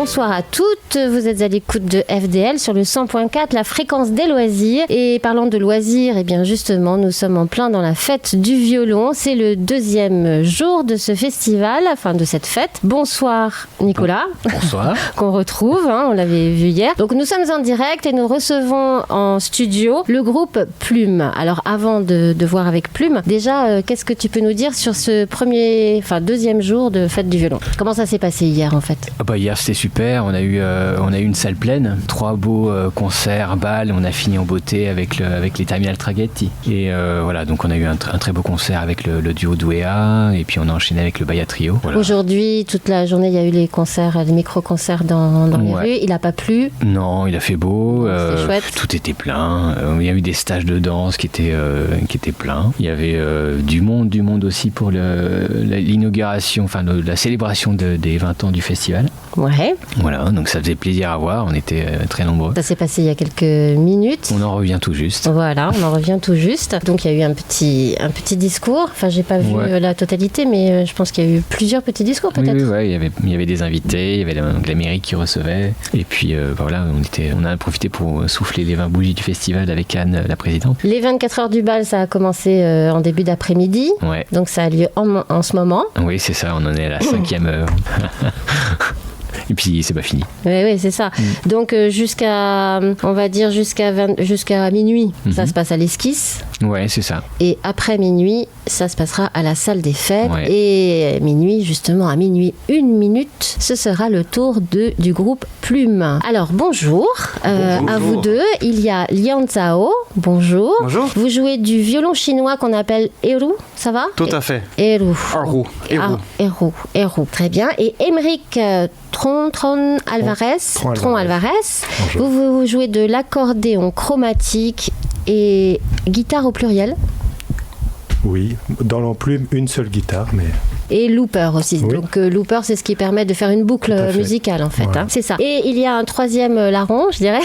Bonsoir à toutes, vous êtes à l'écoute de FDL sur le 100.4, la fréquence des loisirs. Et parlant de loisirs, eh bien justement, nous sommes en plein dans la fête du violon. C'est le deuxième jour de ce festival, enfin de cette fête. Bonsoir Nicolas. Bonsoir. Qu'on retrouve, on l'avait vu hier. Donc nous sommes en direct et nous recevons en studio le groupe Plume. Alors avant de voir avec Plume, déjà, qu'est-ce que tu peux nous dire sur ce deuxième jour de fête du violon? Comment ça s'est passé hier en fait? Hier c'était super, on a eu une salle pleine, 3 beaux concerts, balles, on a fini en beauté avec les Terminal Traghetti. Et voilà, donc on a eu un très beau concert avec le duo Douéa, et puis on a enchaîné avec le Baya Trio. Voilà. Aujourd'hui, toute la journée, il y a eu les micro-concerts dans les rues. Il n'a pas plu? Non, il a fait beau, c'était chouette. Tout était plein. Il y a eu des stages de danse qui étaient pleins. Il y avait du monde aussi pour l'inauguration, la célébration des 20 ans du festival. Ouais. Voilà, donc ça faisait plaisir à voir, on était très nombreux. Ça s'est passé il y a quelques minutes. On en revient tout juste. Voilà, on en revient tout juste. Donc il y a eu un petit discours. Enfin, j'ai pas vu la totalité, mais je pense qu'il y a eu plusieurs petits discours peut-être. Oui, il y avait des invités, il y avait la mairie qui recevait. Et puis voilà, on a profité pour souffler les 20 bougies du festival avec Anne, la présidente. Les 24 heures du bal, ça a commencé en début d'après-midi. Ouais. Donc ça a lieu en ce moment. Oui, c'est ça, on en est à la 5e heure. Et puis c'est pas fini. Oui, c'est ça. Donc jusqu'à minuit, ça se passe à l'Esquisse. Ouais, c'est ça. Et après minuit, ça se passera à la salle des fêtes. Ouais. Et minuit, justement, à minuit 1 minute, ce sera le tour du groupe Plume. Alors bonjour. À vous deux. Il y a Lian Zhao. Bonjour. Bonjour. Vous jouez du violon chinois qu'on appelle Eru, ça va? Tout à fait. Eru. Eru. Très bien. Et Émeric Tron Alvarez. Vous jouez de l'accordéon chromatique et guitare au pluriel? Oui, dans l'Emplume, une seule guitare, mais... Et looper aussi. Oui. Donc looper, c'est ce qui permet de faire une boucle musicale en fait. Ouais. C'est ça. Et il y a un troisième larron, je dirais,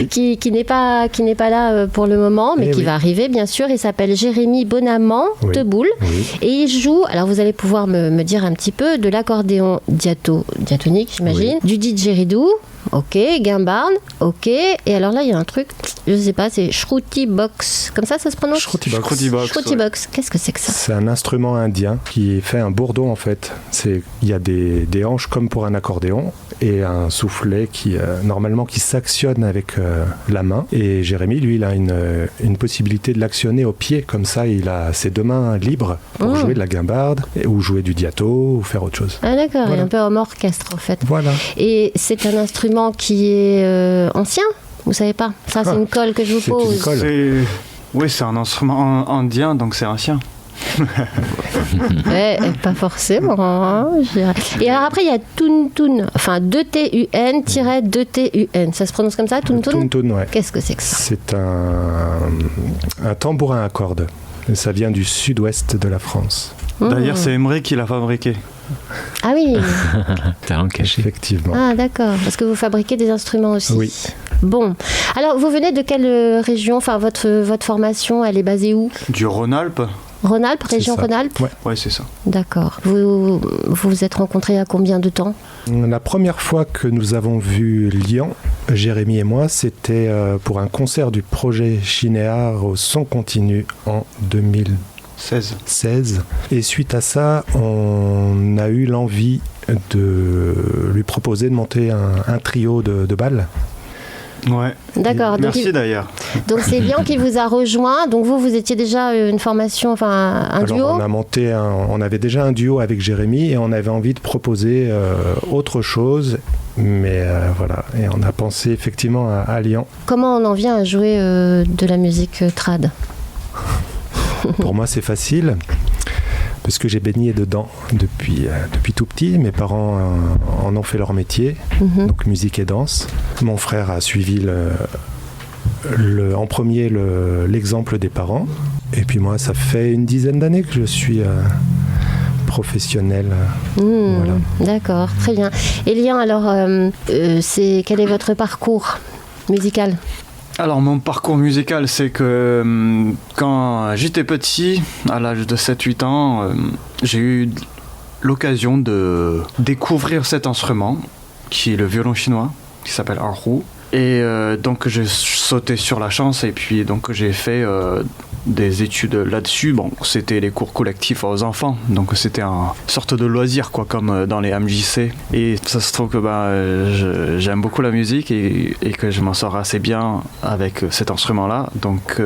qui n'est pas là pour le moment, mais qui va arriver bien sûr. Il s'appelle Jérémy Bonamant Teboul. Oui. Et il joue, alors vous allez pouvoir me dire un petit peu, de l'accordéon diatonique, j'imagine, du didgeridoo. Ok, Gimbarn, ok. Et alors là, il y a un truc, je sais pas, c'est Shruti Box. Comme ça se prononce? Shruti Box. Qu'est-ce que c'est que ça? C'est un instrument indien qui fait un bourdon en fait. Il y a des hanches comme pour un accordéon et un soufflet qui s'actionne avec la main. Et Jérémy, lui, il a une possibilité de l'actionner au pied. Comme ça, il a ses 2 mains libres pour jouer de la guimbarde ou jouer du diato ou faire autre chose. Ah d'accord, voilà. Un peu en orchestre en fait. Voilà. Et c'est un instrument qui est ancien, vous savez pas? Ça, c'est une colle que je vous pose. Oui, c'est un instrument indien, donc c'est ancien. Pas forcément. Hein, et alors après, il y a Tuntun, enfin 2TUN-2TUN. Ça se prononce comme ça, Tuntun? Tuntun, ouais. Qu'est-ce que c'est que ça? C'est un tambourin à cordes. Ça vient du sud-ouest de la France. D'ailleurs, c'est Émeric qui l'a fabriqué. Ah oui. Talent caché. Effectivement. Ah d'accord, parce que vous fabriquez des instruments aussi. Oui. Bon, alors vous venez de quelle région? Enfin, votre formation, elle est basée où? Du Rhône-Alpes. Rhône-Alpes, région Rhône-Alpes? Ouais, c'est ça. D'accord. Vous vous êtes rencontrés il y a combien de temps? La première fois que nous avons vu Lian, Jérémy et moi, c'était pour un concert du projet Chinéar au son continu en 2016. Et suite à ça, on a eu l'envie de lui proposer de monter un trio de balles. Ouais. D'accord. Merci d'ailleurs. Donc c'est Lian qui vous a rejoint. Donc vous étiez déjà une formation, enfin un duo. On avait déjà un duo avec Jérémy et on avait envie de proposer autre chose. Mais voilà, et on a pensé effectivement à Lian. Comment on en vient à jouer de la musique trad? Pour moi, c'est facile. Parce que j'ai baigné dedans depuis tout petit. Mes parents en ont fait leur métier, donc musique et danse. Mon frère a suivi en premier l'exemple des parents. Et puis moi, ça fait une dizaine d'années que je suis professionnel. Voilà. D'accord, très bien. Et Lian, alors, quel est votre parcours musical? Alors mon parcours musical, c'est que quand j'étais petit, à l'âge de 7-8 ans, j'ai eu l'occasion de découvrir cet instrument qui est le violon chinois, qui s'appelle Erhu. Et donc j'ai sauté sur la chance et puis donc j'ai fait des études là-dessus. Bon, c'était les cours collectifs aux enfants, donc c'était une sorte de loisir quoi, comme dans les MJC. Et ça se trouve que j'aime beaucoup la musique et que je m'en sors assez bien avec cet instrument-là. Donc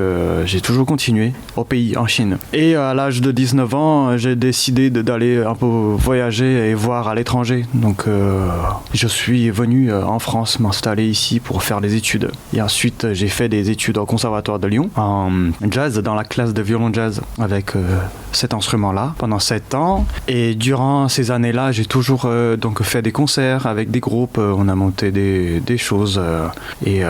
j'ai toujours continué au pays, en Chine. Et à l'âge de 19 ans, j'ai décidé d'aller un peu voyager et voir à l'étranger. Donc je suis venu en France m'installer ici pour faire des études. Et ensuite, j'ai fait des études au Conservatoire de Lyon en jazz, dans la classe de violon jazz avec cet instrument-là pendant 7 ans. Et durant ces années-là, j'ai toujours donc fait des concerts avec des groupes. On a monté des choses. Et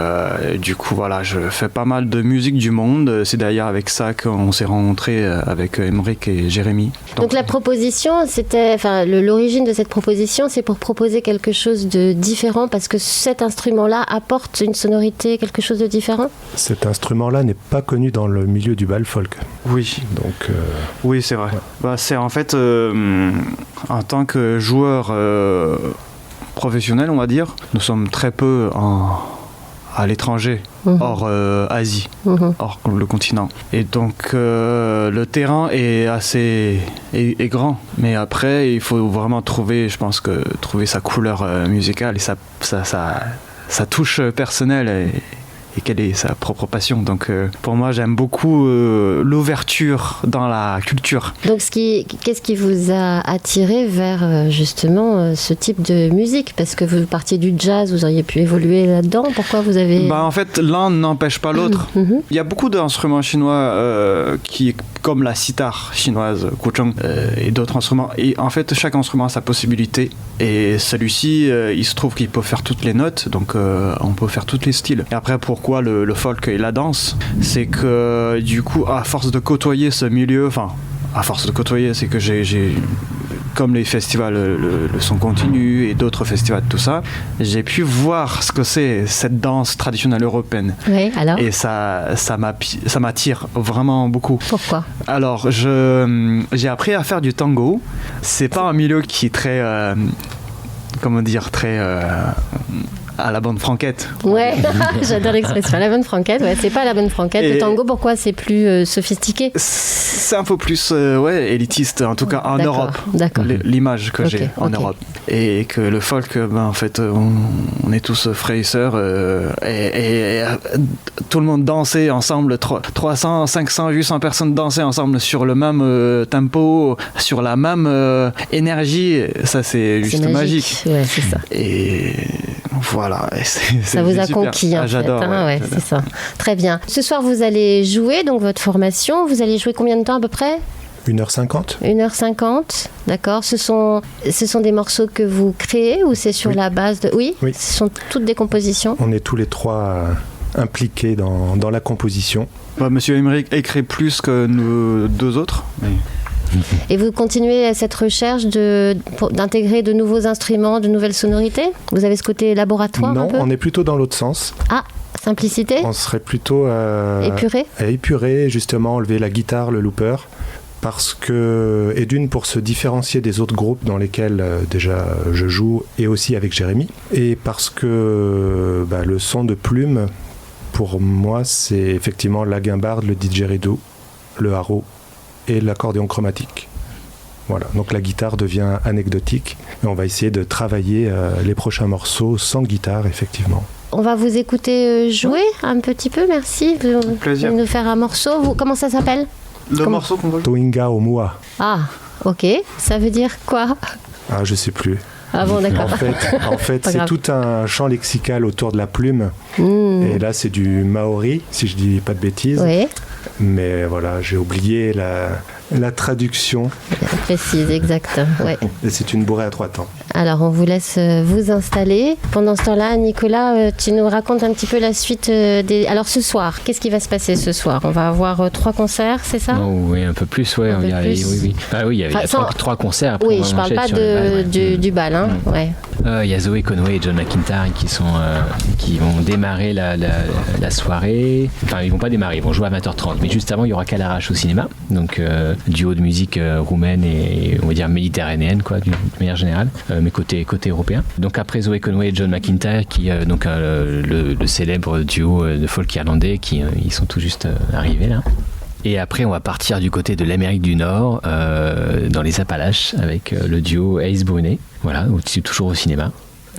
du coup, voilà, je fais pas mal de musique du monde. C'est d'ailleurs avec ça qu'on s'est rencontrés avec Émeric et Jérémy. Donc la proposition, c'était, enfin l'origine de cette proposition, c'est pour proposer quelque chose de différent parce que cet instrument-là apporte une sonorité, quelque chose de différent. Cet instrument-là n'est pas connu dans le milieu du bal folk. Oui. Donc oui, c'est vrai. Ouais. Bah, c'est en fait en tant que joueur professionnel, on va dire, nous sommes très peu à l'étranger, hors Asie, hors le continent. Et donc le terrain est assez est grand, mais après il faut vraiment trouver sa couleur musicale et sa touche personnelle et quelle est sa propre passion. Donc pour moi, j'aime beaucoup l'ouverture dans la culture. Donc qu'est-ce qui vous a attiré vers justement ce type de musique? Parce que vous partiez du jazz, vous auriez pu évoluer là-dedans. Pourquoi vous avez... En fait, l'un n'empêche pas l'autre. Il y a beaucoup d'instruments chinois qui, comme la sitar chinoise, guozheng, et d'autres instruments. Et en fait, chaque instrument a sa possibilité. Et celui-ci, il se trouve qu'il peut faire toutes les notes, donc on peut faire tous les styles. Et après, pourquoi le folk et la danse, c'est que du coup, à force de côtoyer ce milieu, c'est que j'ai comme les festivals le son continu et d'autres festivals, tout ça, j'ai pu voir ce que c'est cette danse traditionnelle européenne. Oui, alors ? Et ça m'attire vraiment beaucoup. Pourquoi ? Alors, j'ai appris à faire du tango. C'est pas un milieu qui est très... très... à la bonne franquette. Ouais, j'adore l'expression. À la bonne franquette, ouais, c'est pas à la bonne franquette. Et le tango, pourquoi c'est plus sophistiqué ? C'est un peu plus élitiste, en tout cas en Europe. D'accord. L'image que j'ai en Europe. Et que le folk, en fait, on est tous frères et sœurs. Et tout le monde dansait ensemble, 300, 500, 800 personnes dansaient ensemble sur le même tempo, sur la même énergie. Ça, c'est juste magique. Ouais, c'est ça. Et... voilà, ça vous a conquis en fait. J'adore. Ouais, c'est ça. Très bien. Ce soir, vous allez jouer, donc votre formation. Vous allez jouer combien de temps à peu près ? 1h50. 1h50, d'accord. Ce sont des morceaux que vous créez ou c'est sur la base de... Oui, ce sont toutes des compositions. On est tous les trois impliqués dans la composition. Monsieur Émeric écrit plus que nous deux autres. Mais... Et vous continuez cette recherche d'intégrer de nouveaux instruments, de nouvelles sonorités ? Vous avez ce côté laboratoire un peu ? Non, on est plutôt dans l'autre sens. Ah, simplicité ? On serait plutôt épuré ? Épurer, justement, enlever la guitare, le looper. Parce que, et d'une, pour se différencier des autres groupes dans lesquels déjà je joue, et aussi avec Jérémy. Et parce que le son de plume, pour moi, c'est effectivement la guimbarde, le didgeridoo, le haro et l'accordéon chromatique. Voilà, donc la guitare devient anecdotique et on va essayer de travailler les prochains morceaux sans guitare, effectivement. On va vous écouter jouer un petit peu, merci. Vous plaisir. Nous faire un morceau. Comment ça s'appelle ? Morceau qu'on va jouer ? Toinga Omua. Ah, ok. Ça veut dire quoi ? Ah, je sais plus. Ah bon, d'accord. En fait c'est tout un champ lexical autour de la plume. Et là, c'est du maori, si je dis pas de bêtises. Oui. Mais voilà, j'ai oublié la traduction. Précise, exact. Ouais. Et c'est une bourrée à 3 temps. Alors, on vous laisse vous installer. Pendant ce temps-là, Nicolas, tu nous racontes un petit peu la suite des... Alors, ce soir, qu'est-ce qui va se passer ce soir ? On va avoir 3 concerts, c'est ça ? Oui, un peu plus, ouais. Oui. Il y a 3 concerts. Après, oui, je parle pas du bal, hein. Ouais. Il y a Zoé Conway et John McIntyre qui vont démarrer la soirée. Enfin, ils vont pas démarrer, ils vont jouer à 20h30. 20h30. Mais juste avant, il y aura Calarache au cinéma, donc duo de musique roumaine et on va dire méditerranéenne, quoi, d'une manière générale, mais côté européen. Donc après Zoé Conway et John McIntyre, qui donc le célèbre duo de folk irlandais, qui ils sont tout juste arrivés là. Et après, on va partir du côté de l'Amérique du Nord, dans les Appalaches, avec le duo Ace Brunet, voilà, toujours au cinéma.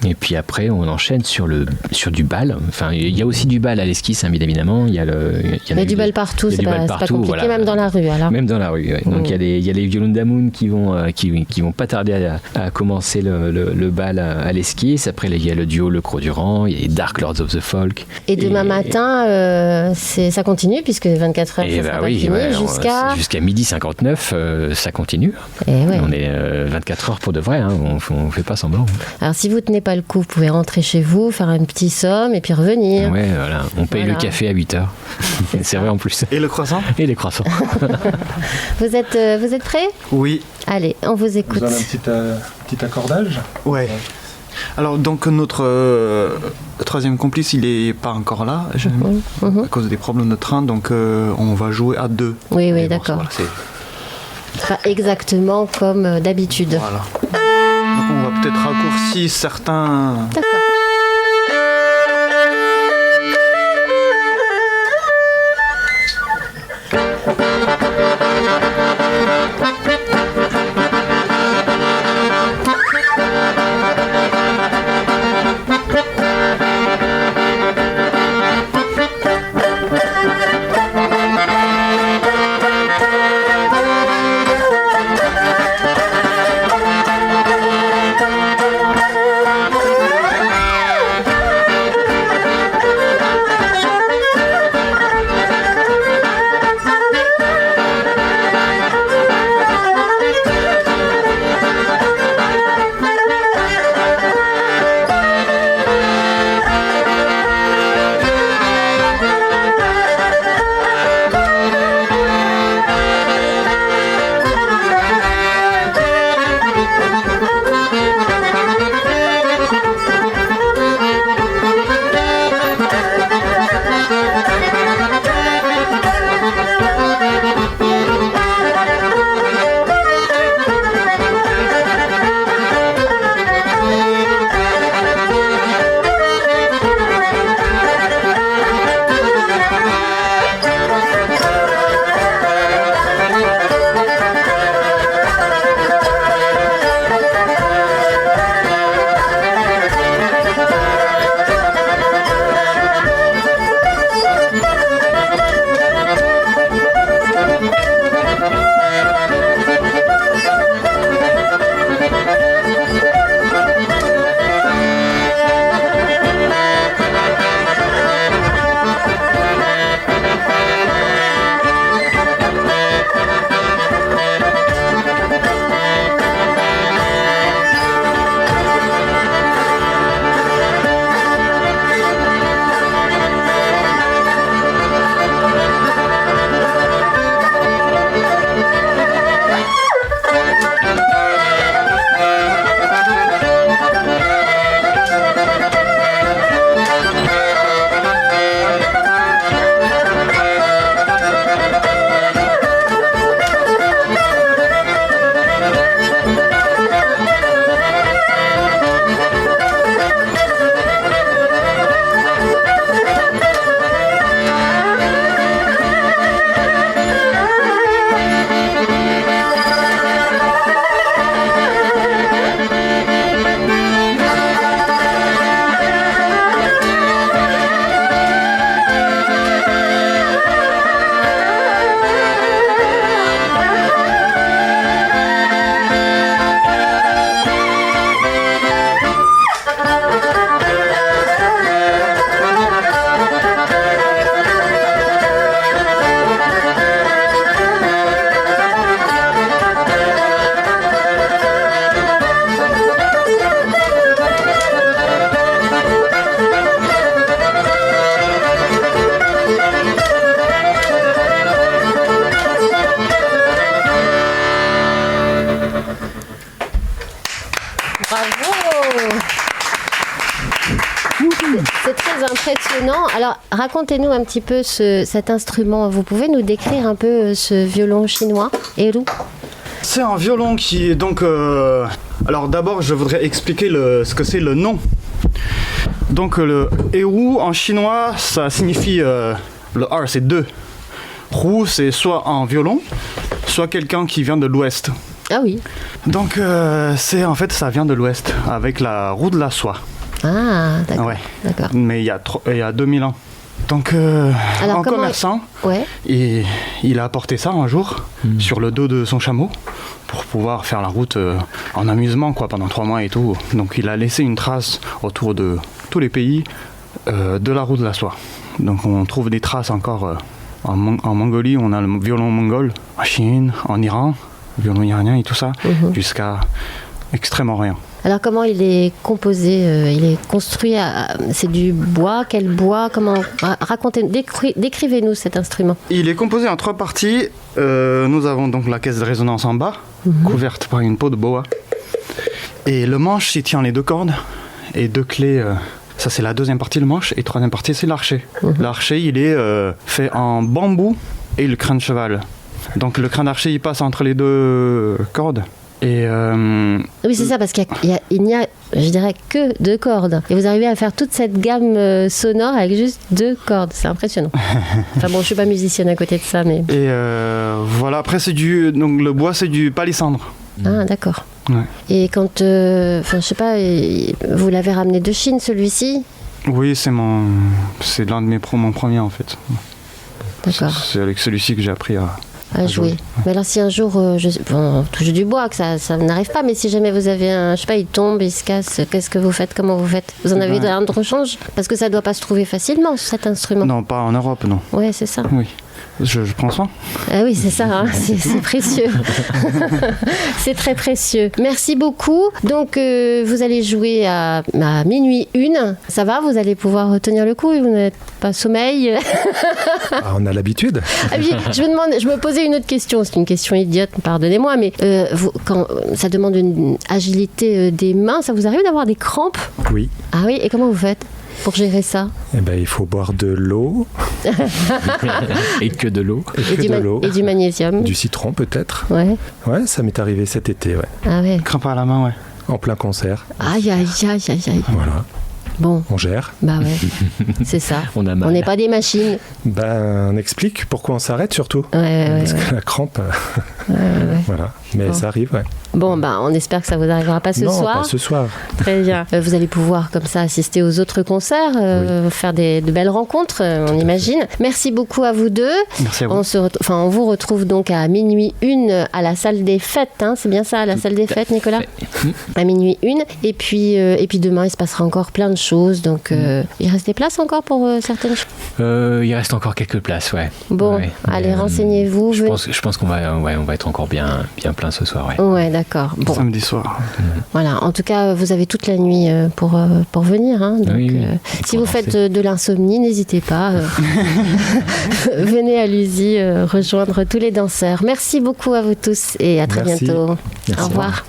Et puis après, on enchaîne sur du bal. Enfin, il y a aussi du bal à l'esquisse, hein, bien évidemment. Il y a du bal partout, c'est pas compliqué, voilà. Même dans la rue, alors. Même dans la rue, ouais. Donc il y a les Violunda Moon qui vont pas tarder à commencer le bal à l'esquisse. Après, il y a le duo Le Croc Durand, il y a les Dark Lords of the Folk. Et demain matin, ça continue, puisque 24 heures, ça sera pas fini, jusqu'à midi 59, ça continue. Et ouais. On est 24 heures pour de vrai, hein. On fait pas semblant. Alors si vous tenez pas le coup, vous pouvez rentrer chez vous, faire un petit somme et puis revenir. Ouais, voilà. On paye le café à 8h. C'est vrai en plus. Et le croissant ? Et les croissants. Vous êtes prêts ? Oui. Allez, on vous écoute. Vous avez un petit accordage ? Ouais. Alors donc notre troisième complice, il est pas encore là, à cause des problèmes de train, donc on va jouer à 2. Oui, d'accord. Voilà, c'est pas exactement comme d'habitude. Voilà. Donc on va peut-être raccourcir certains... D'accord. étonnant. Alors, racontez-nous un petit peu cet instrument. Vous pouvez nous décrire un peu ce violon chinois, Eru? C'est un violon qui est donc... Alors d'abord, je voudrais expliquer ce que c'est le nom. Donc le Eru en chinois, ça signifie... le R, c'est 2. Ru, c'est soit un violon, soit quelqu'un qui vient de l'ouest. Ah oui. Donc en fait, ça vient de l'ouest, avec la roue de la soie. Ah, d'accord. Ouais. D'accord. Mais il y a 2000 ans. Donc un commerçant, il a apporté ça un jour sur le dos de son chameau pour pouvoir faire la route en amusement quoi, pendant 3 mois et tout. Donc il a laissé une trace autour de tous les pays de la roue de la soie. Donc on trouve des traces encore en Mongolie, on a le violon mongol, en Chine, en Iran, le violon iranien et tout ça, jusqu'à Extrême-Orient. Alors comment il est composé, il est construit c'est du bois, quel bois, comment décrivez-nous cet instrument. Il est composé en 3 parties. Nous avons donc la caisse de résonance en bas, couverte par une peau de boa. Et le manche, il tient les 2 cordes et 2 clés. Ça c'est la 2e partie, le manche, et 3e partie c'est l'archet. L'archet il est fait en bambou et le crin de cheval. Donc le crin d'archet il passe entre les 2 cordes. Et oui c'est ça, parce qu'il n'y a, je dirais, que 2 cordes. Et vous arrivez à faire toute cette gamme sonore avec juste 2 cordes, c'est impressionnant. Enfin bon, je suis pas musicienne à côté de ça, mais... Et voilà, après donc le bois c'est du palissandre. Ah d'accord. Ouais. Et quand, je sais pas, vous l'avez ramené de Chine celui-ci? Oui, c'est l'un de mon premier en fait. D'accord. C'est avec celui-ci que j'ai appris à jouer. Mais alors si un jour, on touche du bois, que ça n'arrive pas, mais si jamais vous avez je sais pas, il tombe, il se casse, qu'est-ce que vous faites? Comment vous faites? Vous en avez un de rechange? Parce que ça doit pas se trouver facilement, cet instrument. Non, pas en Europe, non. Ouais, c'est ça. Oui. Je prends soin. Ah oui, c'est ça, hein, c'est précieux. C'est très précieux. Merci beaucoup. Donc, vous allez jouer à minuit 1. Ça va, vous allez pouvoir tenir le coup, vous n'êtes pas sommeil. On a l'habitude. Ah oui, je me posais une autre question. C'est une question idiote, pardonnez-moi, mais quand ça demande une agilité des mains, ça vous arrive d'avoir des crampes? Oui. Ah oui, et comment vous faites pour gérer ça? Eh ben, il faut boire de l'eau. Et que de l'eau. Et du magnésium. Du citron peut-être. Ouais. Ouais, ça m'est arrivé cet été, ouais. Ah ouais. Crampe à la main, ouais. En plein concert. Aïe, aïe, aïe, aïe, aïe. Voilà. Bon. On gère. Bah ouais, c'est ça. On a mal. On n'est pas des machines. Ben, on explique pourquoi on s'arrête surtout. Parce que la crampe, voilà. Mais ça arrive, ouais. Bon, ben, on espère que ça vous arrivera pas ce soir. Non, pas ce soir. Très bien. Vous allez pouvoir comme ça assister aux autres concerts, faire de belles rencontres, on imagine. Merci beaucoup à vous deux. Merci à vous. On vous retrouve donc à minuit 1 à la salle des fêtes. Hein, c'est bien ça, à la salle des fêtes, Nicolas? À minuit 1. Et puis demain, il se passera encore plein de choses. Donc, il reste des places encore pour certaines choses? Il reste encore quelques places, ouais. Bon, ouais. Allez, renseignez-vous. Je pense qu'on va être encore bien plein ce soir, ouais. Ouais, d'accord. Bon. Samedi soir. Voilà. En tout cas, vous avez toute la nuit pour venir. Hein, donc, oui. Si vous faites de l'insomnie, n'hésitez pas. Venez à l'USI rejoindre tous les danseurs. Merci beaucoup à vous tous et à très bientôt. Merci. Au revoir.